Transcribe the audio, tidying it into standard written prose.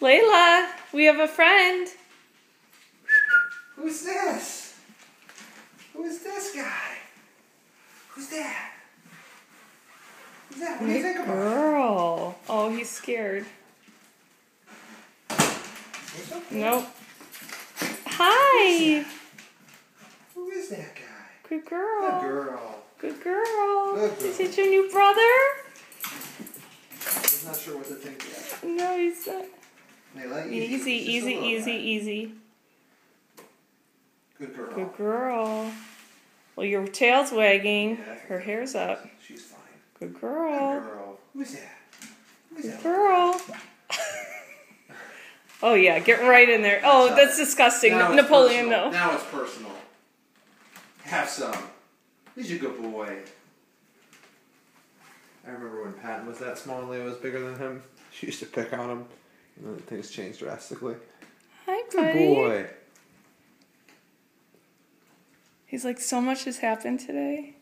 Layla, we have a friend. Who's this? Who's this guy? Who's that? Who's that? What do you think about it? Girl. Oh, he's scared. It's okay. Nope. Hi. Who is that guy? Good girl. Good girl. Good girl. Good girl. Is it your new brother? He's not sure what to think yet. No, he's not. Layla, Easy, Just a easy, little easy, bit. easy. Good girl. Good girl. Well, your tail's wagging. Yeah, Her hair's up. She's fine. Good Good girl. girl. Who's that? Who's Good that? girl. Oh, yeah. Get right in there. Oh, that's disgusting. Now it's Napoleon, personal. no. Now it's personal. Have some. He's a good boy. I remember when Patton was that small and Leo was bigger than him. She used to pick on him. And then things changed drastically. Hi, Good buddy. boy. He's like, so much has happened today.